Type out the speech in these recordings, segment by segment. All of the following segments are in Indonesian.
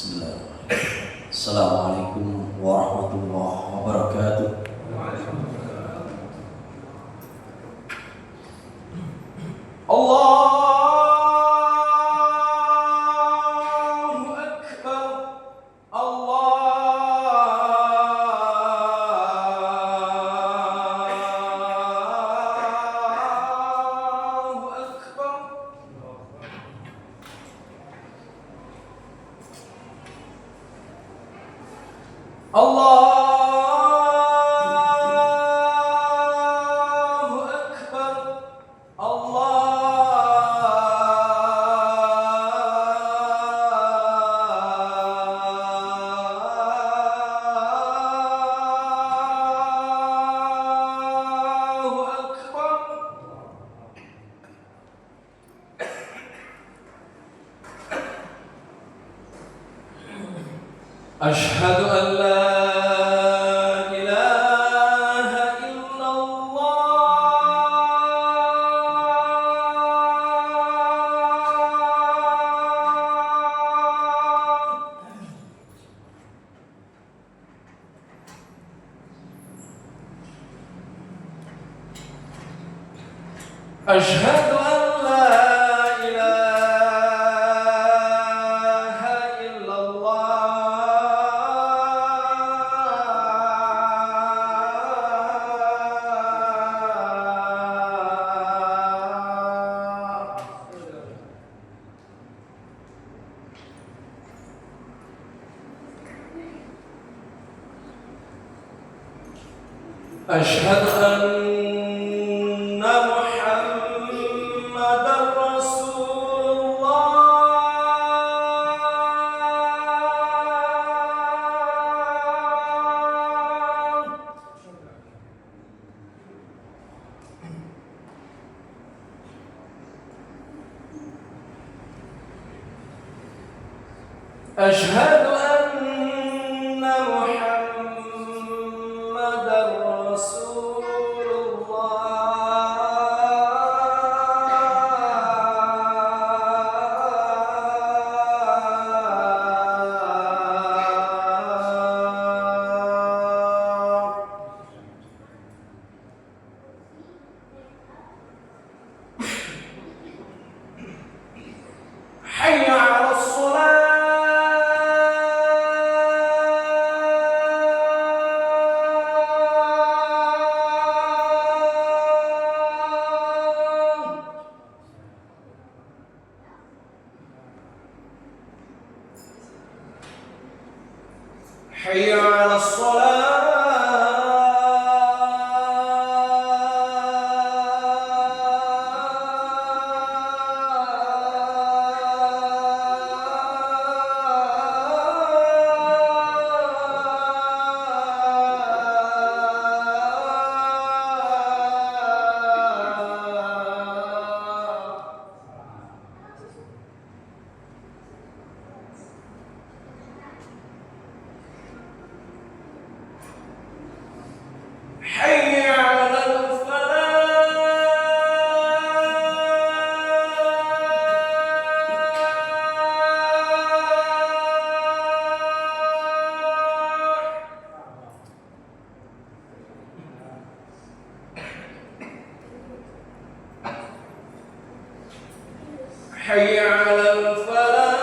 Bismillahirrahmanirrahim. Assalamualaikum warahmatullahi wabarakatuh. Allahu Akbar. Allahu Akbar. Allahu Akbar. Allahu Akbar. Ashhadu an la ilaha illallah. Ashhadu an la ilaha illallah. Ashhadu anna Muhammadar Rasulullah. Ashhadu anna Muhammadar Rasulullah. حي على الصلاة. حي على الصلاة. حي على الفلاح. حي على الفلاح.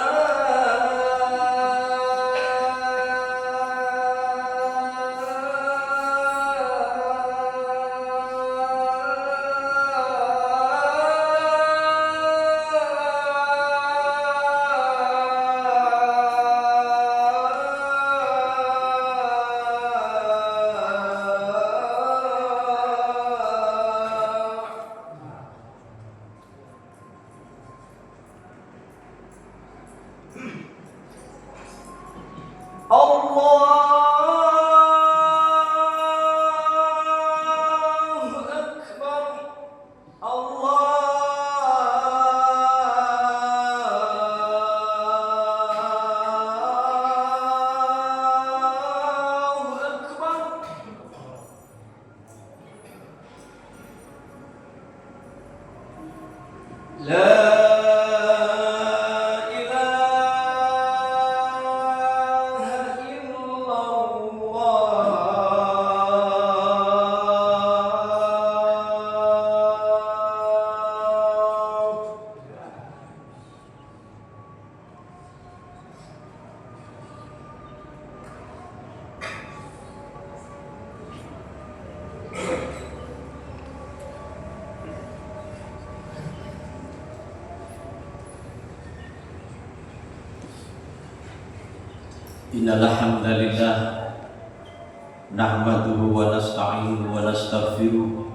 Innal hamdalillah nahmaduhu wa nasta'inuhu wa nastaghfiruh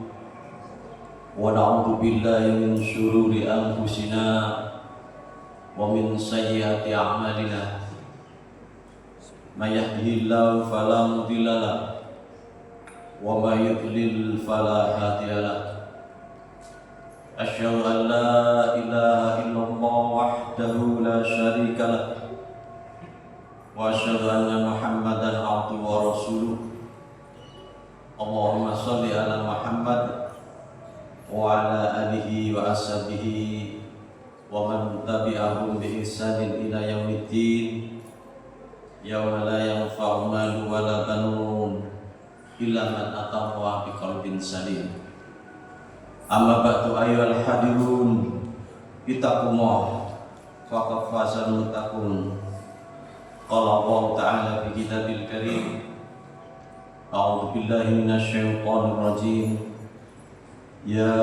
wa na'udzu billahi min shururi anfusina wa min sayyiati a'malina. May yahdihillahu fala mudilla lahu wa may yudlil fala hadiya lahu. Asyhadu an la ilaha illallah wahdahu la syarika lahu wa asyhadu anna Muhammadan abduhu wa rasuluh. Allahumma shalli ala Muhammad wa ala alihi wa ashabihi wa man tabi'ahum bi ihsanin ila yaumiddin. Yauma la yanfa'u malun wa la banun illa man atallaha biqalbin salim. Amma ba'du ayyuhal hadirun ittaqullah faqad fazal muttaqun. Qala Allah Ta'ala fi kitabil karim. A'udzu billahi minasyaitonir rajim. Ya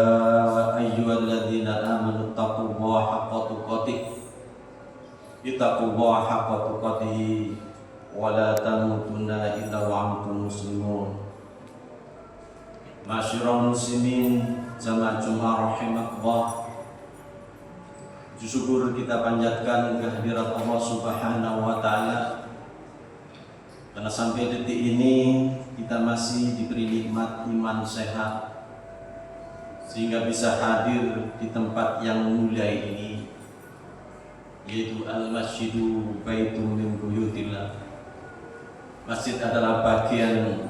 ayyuhalladzina amanu taqullaha haqqa tuqatih. Ittaqullaha haqqa tuqatih wa la tamutunna illa wa antum muslimun. Masyiral muslimin jamaah Jumat rahimakumullah. Syukur kita panjatkan kehadirat Allah Subhanahu wa Ta'ala, karena sampai detik ini kita masih diberi nikmat iman sehat sehingga bisa hadir di tempat yang mulia ini, yaitu Al-Masjidu Baitun min Buyutillah. Masjid adalah bagian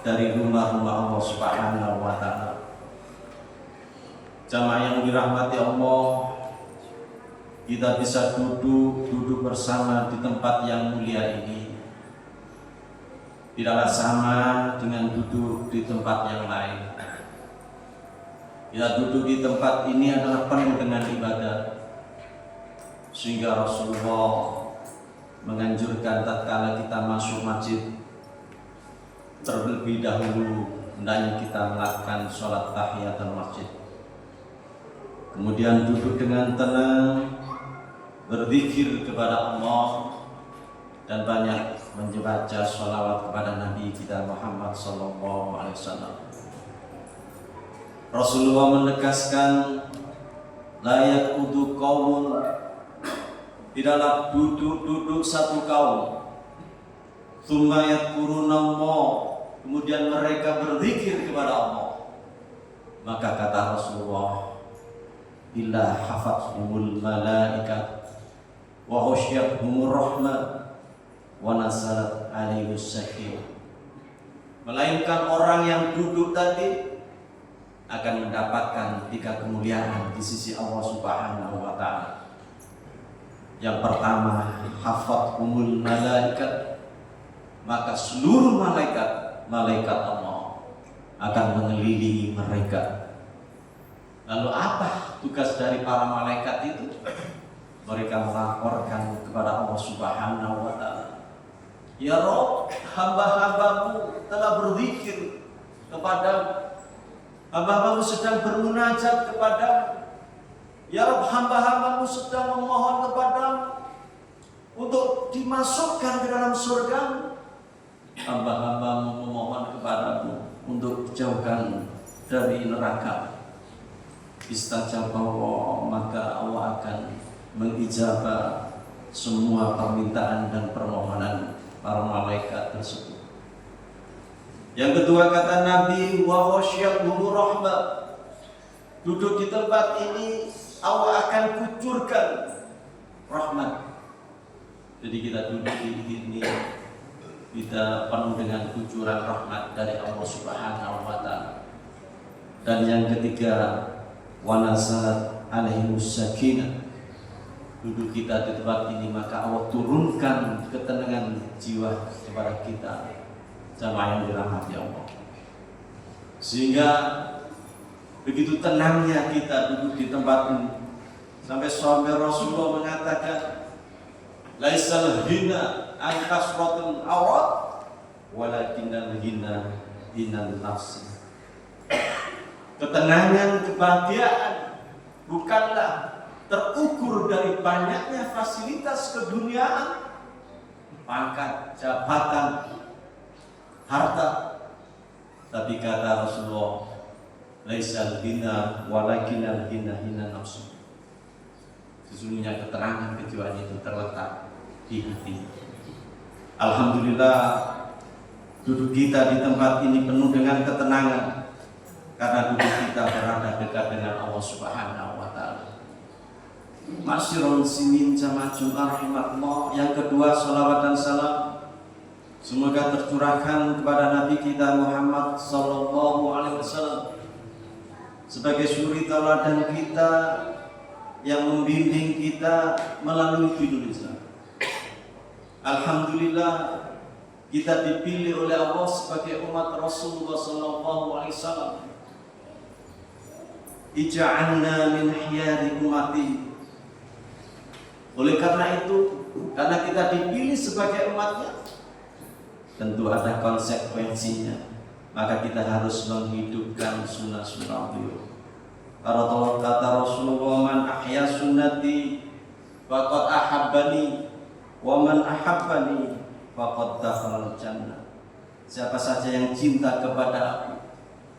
dari rumah-rumah Allah Subhanahu wa Ta'ala. Jamaah yang dirahmati Allah, kita bisa duduk bersama di tempat yang mulia ini tidaklah sama dengan duduk di tempat yang lain. Kita duduk di tempat ini adalah penuh dengan ibadah, sehingga Rasulullah menganjurkan tatkala kita masuk masjid, terlebih dahulu hendaknya kita melakukan sholat tahiyatul masjid, kemudian duduk dengan tenang, berzikir kepada Allah, dan banyak membaca sholawat kepada Nabi kita Muhammad sallallahu alaihi wasallam. Rasulullah menegaskan, layak untuk kaum, tidaklah duduk satu kaum, tsumma yadhkurunallah, kemudian mereka berzikir kepada Allah, maka kata Rasulullah, illa hafathumul malaikat wa ghasyiyatuhumur rahmah wa nazalat alaihimus sakinah. Melainkan orang yang duduk tadi akan mendapatkan 3 kemuliaan di sisi Allah Subhanahu wa Ta'ala. Yang pertama, hafathumul malaikat, maka seluruh malaikat Allah akan mengelilingi mereka. Lalu apa tugas dari para malaikat itu? Mereka melaporkan kepada Allah Subhanahu wa Ta'ala, ya Rabb, hamba-hambamu telah berzikir kepadamu, hamba-hambamu sedang bermunajat kepadamu. Ya Rabb, hamba-hambamu sedang memohon kepadamu untuk dimasukkan ke dalam surga. Hamba-hambamu memohon kepadamu untuk dijauhkan dari neraka. Istajabah Allah, maka Allah akan mengijabah semua permintaan dan permohonan para malaikat tersebut. Yang kedua, kata Nabi, wa ghasyiyatuhumur rahmah, duduk di tempat ini Allah akan kucurkan rahmat. Jadi kita duduk di sini, kita penuh dengan kucuran rahmat dari Allah Subhanahu wa Ta'ala. Dan yang ketiga, wa nazalat alaihimus sakinah, duduk kita di tempat ini maka Allah turunkan ketenangan jiwa kepada kita, jamaah yang dirahmati Allah, sehingga begitu tenangnya kita duduk di tempat ini, sampai sahabat Rasulullah mengatakan, laisal hina an kasratul awrat walakinnal hina hinan nafsi. Ketenangan, kebahagiaan bukanlah terukur dari banyaknya fasilitas keduniaan, pangkat, jabatan, harta. Tapi kata Rasulullah, laisal ghina walakinal ghina hina nafsu. Sesungguhnya keterangan kejuan itu terletak di hati. Alhamdulillah, duduk kita di tempat ini penuh dengan ketenangan karena duduk kita berada dekat dengan Allah Subhanahu wa taala. Masyarul muslimin jamaah Jumat rahimakumullah. Yang kedua, salawat dan salam semoga tercurahkan kepada Nabi kita Muhammad sallallahu alaihi wasallam sebagai suri tauladan kita yang membimbing kita melalui hidup Islam. Alhamdulillah, kita dipilih oleh Allah sebagai umat Rasulullah sallallahu alaihi wasallam. Ij'alna min khiyari ummati. Oleh karena itu, karena kita dipilih sebagai umatnya, tentu ada konsekuensinya. Maka kita harus menghidupkan sunnah-sunnah beliau. Kalau kata Rasulullah, man ahya sunnati faqad ahabbani wa man ahabbani faqad dakhala jannah. Siapa saja yang cinta kepada aku,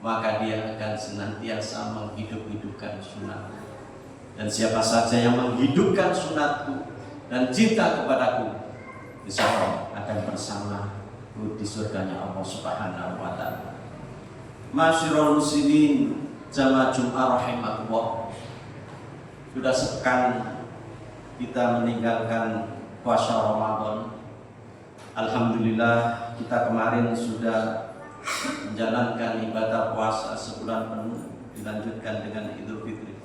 maka dia akan senantiasa menghidup-hidupkan sunnah. Dan siapa saja yang menghidupkan sunatku dan cinta kepadaku, insya Allah akan bersama di surganya Allah Subhanahu wa taala. Masyarul muslimin jamaah Jumat rahimakumullah. Sudah sepekan kita meninggalkan puasa Ramadan. Alhamdulillah, kita kemarin sudah menjalankan ibadah puasa sebulan penuh, dilanjutkan dengan Idul Fitri.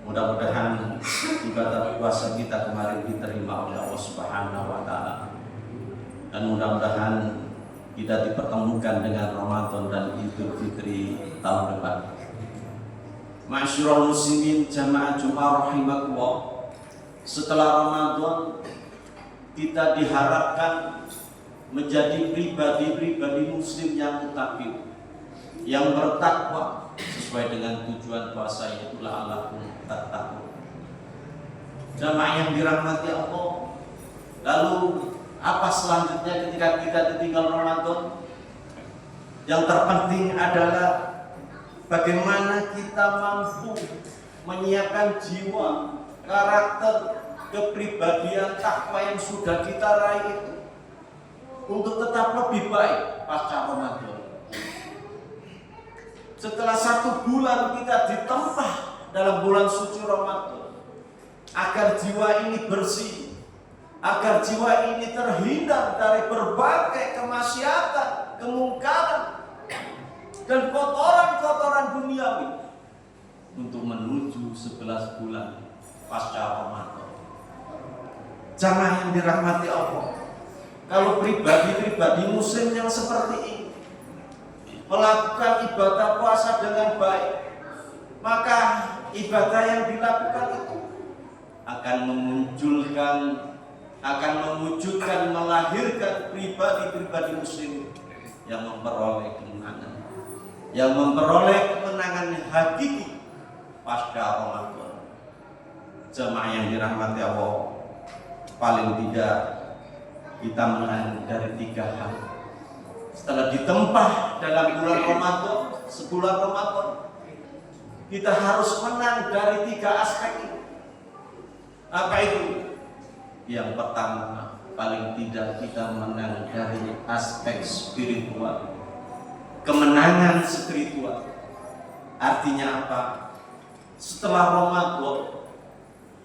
Mudah-mudahan ibadah puasa kita kemarin diterima oleh Allah Subhanahu wa taala. Dan mudah-mudahan kita dipertemukan dengan Ramadan dan Idul Fitri tahun depan. Masyarul muslimin jamaah Jumat rahimakumullah. Setelah Ramadan kita diharapkan menjadi pribadi-pribadi muslim yang mutakin, yang bertakwa sesuai dengan tujuan puasa, yaitu la'allakum tattaqun. Jamaah yang dirahmati Allah, lalu apa selanjutnya ketika kita ditinggal Ramadan? Yang terpenting adalah bagaimana kita mampu menyiapkan jiwa, karakter, kepribadian, takwa yang sudah kita raih itu untuk tetap lebih baik pasca Ramadan. Setelah 1 bulan kita ditempa dalam bulan suci Ramadan, agar jiwa ini bersih, agar jiwa ini terhindar dari berbagai kemaksiatan, kemungkaran, dan kotoran-kotoran duniawi, untuk menuju 11 bulan pasca Ramadan. Jamaah yang dirahmati Allah, kalau pribadi-pribadi muslim yang seperti ini melakukan ibadah puasa dengan baik, maka ibadah yang dilakukan itu akan memunculkan, akan mewujudkan, melahirkan pribadi-pribadi muslim yang memperoleh kemenangan, yang memperoleh kemenangan hakiki pasca Ramadan. Jemaah yang dirahmati Allah, paling tidak kita menang dari 3 hal. Setelah ditempah dalam bulan Ramadan, sebulan Ramadan, kita harus menang dari 3 aspek ini. Apa itu? Yang pertama, paling tidak kita menang dari aspek spiritual. Kemenangan spiritual. Artinya apa? Setelah Ramadan,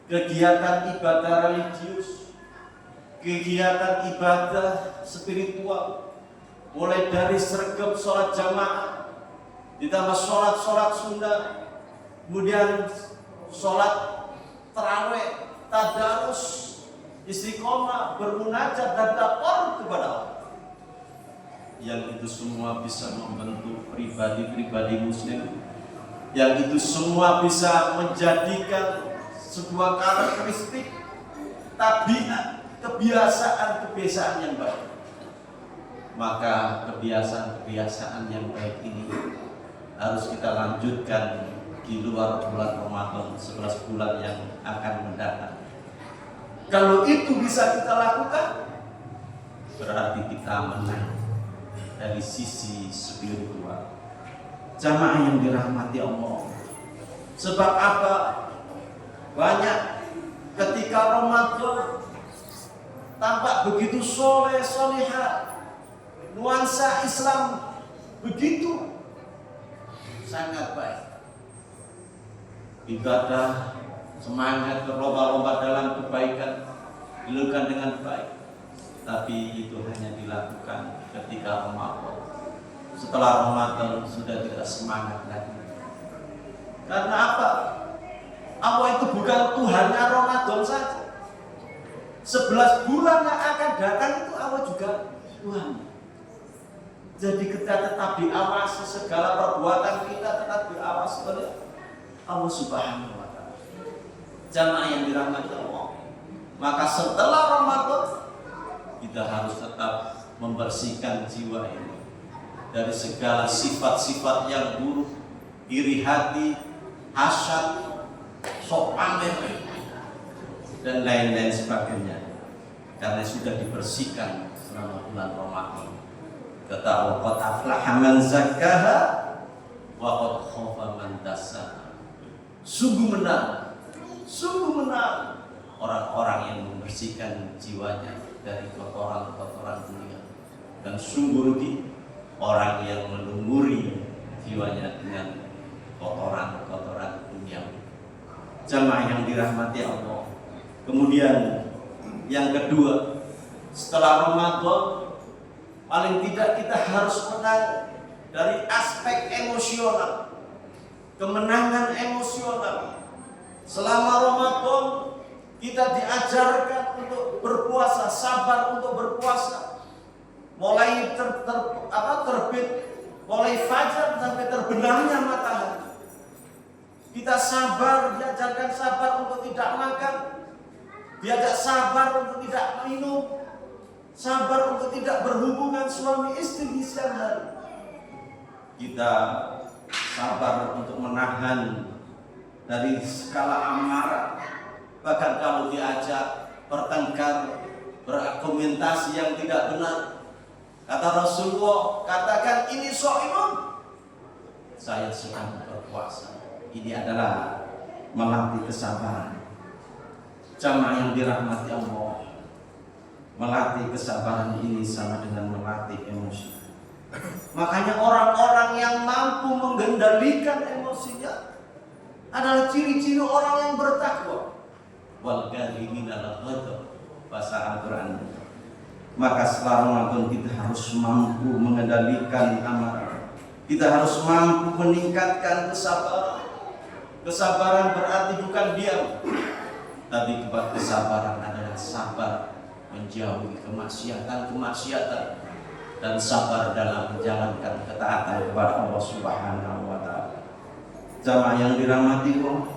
kegiatan ibadah religius, kegiatan ibadah spiritual, mulai dari sergap sholat jamaah, ditambah sholat sunnah, kemudian sholat tarawih, tadarus, istiqomah, bermunajat dan taqarrub kepada Allah. Yang itu semua bisa membentuk pribadi-pribadi muslim. Yang itu semua bisa menjadikan sebuah karakteristik, tabiat, kebiasaan yang baik. Maka kebiasaan yang baik ini harus kita lanjutkan di luar bulan Ramadan, 11 bulan yang akan mendatang. Kalau itu bisa kita lakukan, berarti kita menang dari sisi spiritual. Jamaah yang dirahmati Allah. Sebab apa? Banyak ketika Ramadan tampak begitu soleh solehah, nuansa Islam begitu sangat baik. Ibadah, semangat berlomba-lomba dalam kebaikan dilakukan dengan baik. Tapi itu hanya dilakukan ketika Ramadan. Setelah Ramadan sudah tidak semangat lagi. Karena apa? Allah itu bukan Tuhannya Ramadan saja. 11 bulan yang akan datang itu Allah juga Tuhan. Jadi kita tetap diawasi, segala perbuatan kita tetap diawasi oleh Allah Subhanahu wa Ta'ala. Jamaah yang dirahmati Allah. Maka setelah Ramadan kita harus tetap membersihkan jiwa ini dari segala sifat-sifat yang buruk, iri hati, hasad, sok pamer dan lain-lain sebagainya. Karena sudah dibersihkan selama bulan Ramadan. Kata qad aflaha man zakkaha wa qad khaba man dassaha. Sungguh menang orang-orang yang membersihkan jiwanya dari kotoran-kotoran dunia, dan sungguh rugi orang yang melumuri jiwanya dengan kotoran-kotoran dunia. Jamaah yang dirahmati Allah. Kemudian yang kedua, setelah Ramadan paling tidak kita harus menang dari aspek emosional, kemenangan emosional. Selama Ramadan kita diajarkan untuk berpuasa, sabar untuk berpuasa. Mulai terbit, mulai fajar sampai terbenamnya matahari. Kita sabar, diajarkan sabar untuk tidak makan, diajak sabar untuk tidak minum, sabar untuk tidak berhubungan suami istri di siang hari. Kita sabar untuk menahan dari skala amarah. Bahkan kalau diajak bertengkar, berargumentasi yang tidak benar, kata Rasulullah, katakan ini shaimun, saya sedang berpuasa. Ini adalah melatih kesabaran. Jamaah yang dirahmati Allah, melatih kesabaran ini sama dengan melatih emosi. Makanya orang-orang yang mampu mengendalikan emosinya adalah ciri-ciri orang yang bertakwa. Wal kadhimina al-ghadab, bahasa Al-Qur'an. Maka setelah Ramadan kita harus mampu mengendalikan amarah. Kita harus mampu meningkatkan kesabaran. Kesabaran berarti bukan diam, tapi kesabaran adalah sabar menjauhi kemaksiatan dan sabar dalam menjalankan ketaatan kepada Allah Subhanahu wa Ta'ala. Jamaah yang dirahmati Allah,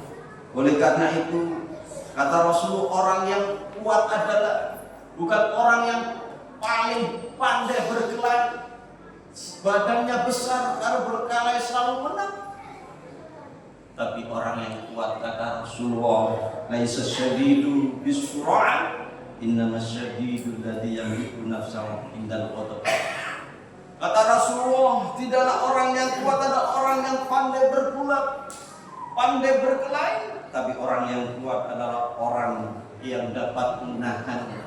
oleh karena itu kata Rasulullah, orang yang kuat adalah bukan orang yang paling pandai berkelahi, badannya besar, kalau berkelahi selalu menang. Tapi orang yang kuat, kata Rasulullah, laisa syadidu bisur'ah, innama syadidu alladhi yamliku nafsahu indal ghadab. Kata Rasulullah, tidaklah orang yang kuat adalah orang yang pandai bergulat, pandai berkelahi, tapi orang yang kuat adalah orang yang dapat menahan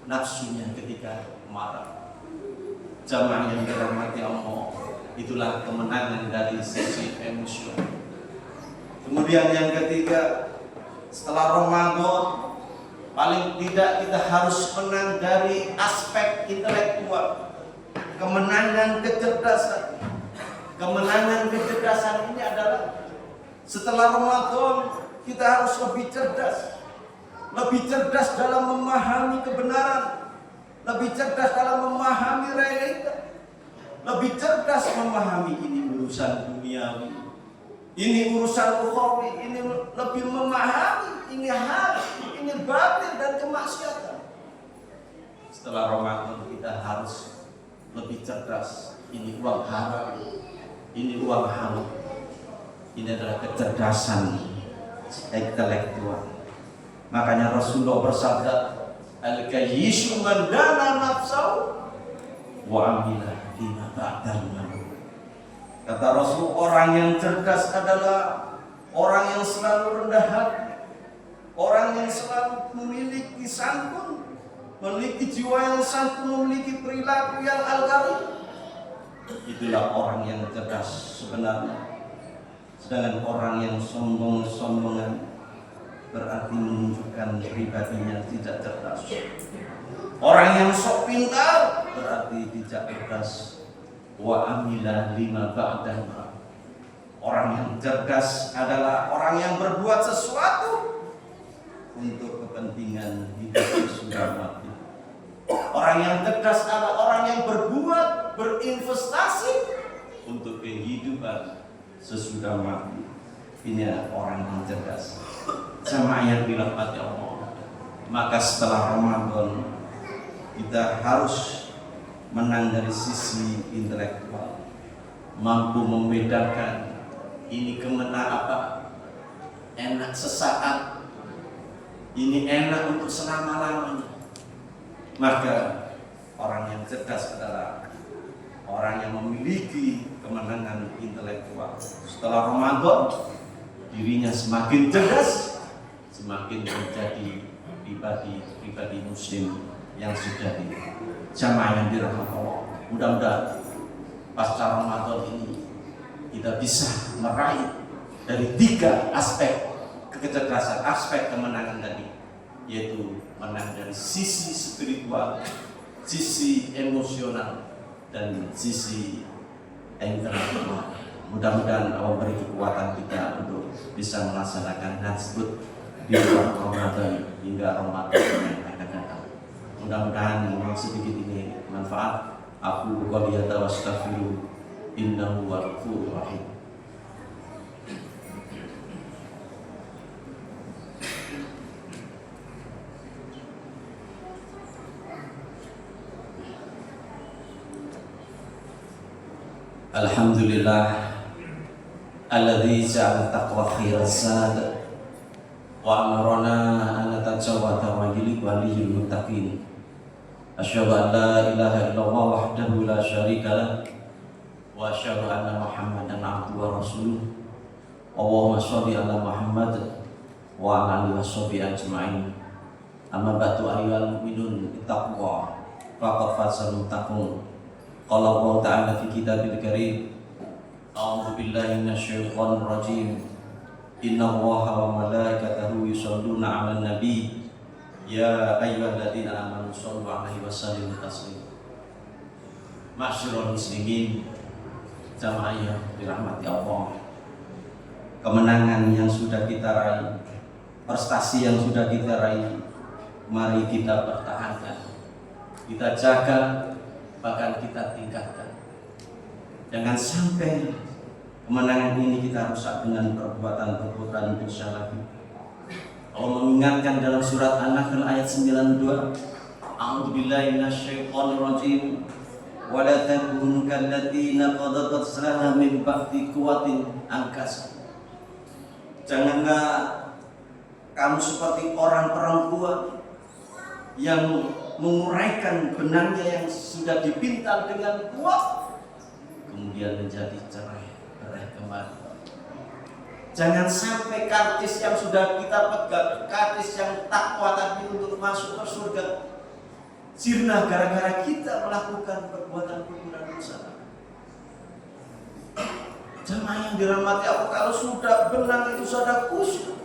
nafsunya ketika marah. Jamaah yang dirahmati Allah, itulah kemenangan dari sisi emosional. Kemudian yang ketiga, setelah Ramadan paling tidak kita harus menang dari aspek intelektual. Kemenangan kecerdasan. Kemenangan kecerdasan ini adalah setelah Ramadan kita harus lebih cerdas. Lebih cerdas dalam memahami kebenaran, lebih cerdas dalam memahami realita, lebih cerdas memahami ini urusan duniawi, ini urusan ukhrawi, ini lebih memahami ini hal, ini batin dan kemaksiatan. Setelah Ramadan kita harus lebih cerdas. Ini uang haram, ini uang haram. Ini adalah kecerdasan intelektual. Makanya Rasulullah bersabda, Al-kayyishu man dana nafsahu wa amila lima ba'dal maut. Kata Rasul, orang yang cerdas adalah orang yang selalu rendah hati, orang yang selalu memiliki santun, memiliki jiwa yang santun, memiliki perilaku yang al-karim. Itulah orang yang cerdas sebenarnya. Sedangkan orang yang sombong-sombongan berarti menunjukkan pribadinya tidak cerdas. Orang yang sok pintar berarti tidak cerdas. Wa amila lima ba'dal maut. Orang yang cerdas adalah orang yang berbuat sesuatu untuk kepentingan hidup sesudah mati. Orang yang cerdas adalah orang yang berbuat, berinvestasi untuk kehidupan sesudah mati. Ini orang yang cerdas. Sama yang dirahmati Allah. Maka setelah Ramadan kita harus menang dari sisi intelektual, mampu membedakan ini kemana apa, enak sesaat, ini enak untuk selama-lamanya. Maka orang yang cerdas adalah orang yang memiliki kemenangan intelektual. Setelah Ramadan, dirinya semakin cerdas, semakin menjadi pribadi muslim yang sudah di jamaah yang dirahmati Allah. Mudah-mudahan pasca Ramadan ini kita bisa meraih dari 3 aspek kecerdasan, aspek kemenangan tadi, yaitu menang dari sisi spiritual, sisi emosional, dan sisi intelektual. Mudah-mudahan Allah beri kekuatan kita untuk bisa melaksanakan hal tersebut di bulan Ramadan hingga Ramadan yang akan datang. Mudah-mudahan yang sedikit ini manfaat. Aku qouli hadza wa astaghfiru innahu huwal ghafurur rahim. Alhamdulillah alladzi ja'ala taqwa khairaz zad wa amarna an natajawwada wa lil muttaqin. Asyhadu an la ilaha illallah wahdahu la syarika lah wa asyhadu anna Muhammadan abduhu wa rasuluh. Allahumma shalli ala Muhammad wa ala alihi washabihi ajmain. Amma ba'du ayyuhal mu'minun ittaqwa faqad fazal muttaqun. Qala Allah ta'ala fi kitabil karim, a'udzu billahi minasyaitonir rajim. Inna Allaha wa malaikatahu yusholluna 'alan nabi ya ayyuhalladzina amanu shollu 'alaihi wa sallimu taslima. Ma'syiral muslimin, jamaah yang dirahmati Allah. Kemenangan yang sudah kita raih, prestasi yang sudah kita raih, mari kita pertahankan, kita jaga, bahkan kita tingkatkan. Jangan sampai kemenangan ini kita rusak dengan perbuatan dosa lagi. Allah mengingatkan dalam surat An-Nahl ayat 92, A'udzu billahi minasyaitonir rajim, wa la takunu kalladziina qad ghaslaha min ba'di quwwatin ankasa. Janganlah kamu seperti orang perempuan yang menguraikan benangnya yang sudah dipintal dengan kuat, kemudian menjadi cerai kembali. Jangan sampai kartis yang sudah kita pegang, kartis yang takwa tadi untuk masuk ke surga, sirna gara-gara kita melakukan perbuatan dosa. Jamaah yang dirahmati Allah, kalau sudah benang itu sudah kusut,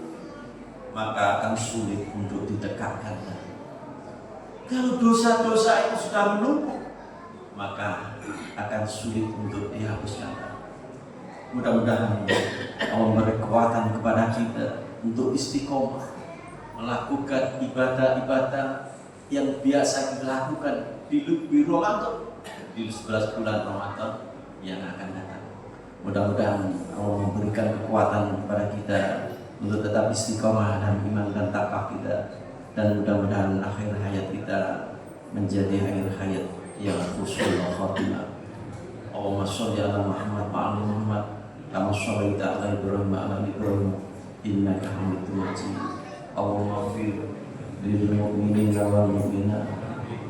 maka akan sulit untuk didekatkan. Kalau dosa-dosa itu sudah menumpuk, maka akan sulit untuk dihapuskan. Mudah-mudahan Allah memberi kekuatan kepada kita untuk istiqomah melakukan ibadah-ibadah yang biasa kita lakukan di Ramadan, di 11 bulan Ramadan yang akan datang. Mudah-mudahan Allah memberikan kekuatan kepada kita untuk tetap istiqomah dan iman dan takwa kita, dan mudah-mudahan akhir hayat kita menjadi akhir hayat yang husnul khatimah. Allahumma sholli ala Muhammad wa ala Muhammad kama shallaita ala Ibrahim wa ala Ibrahim innaka Hamidum Majid. Allahumma ighfir للمؤمنين والمؤمنات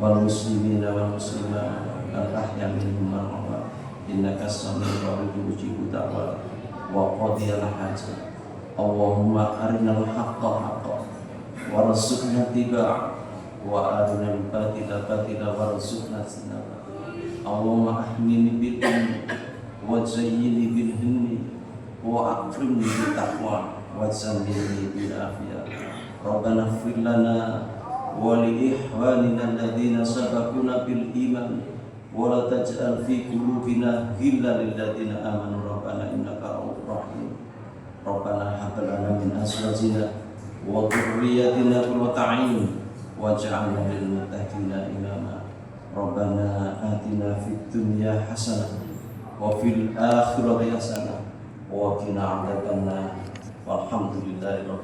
والمسلمين والمسلمات الأحياء منهم والأموات إنك السميع القريب مجيب الدعوات وقاضي الحاجات اللهم أرنا الحق حقا وارزقنا اتباعه وأرنا الباطل باطلا وارزقنا اجتنابه اللهم أحمني بالعلم وزيني بالهم وأكرمني بالتقوى وزمني بالعافية ربنا اغفر لنا ولإخواننا الذين سبقونا بالإيمان ولا تجعل في قلوبنا غلا للذين آمنوا ربنا إنك رؤوف رحيم ربنا هب لنا من أزواجنا وذرياتنا قرة أعين واجعلنا للمتقين إماما ربنا آتنا في الدنيا حسنة وفي الآخرة حسنة وقنا عذاب النار والحمد لله رب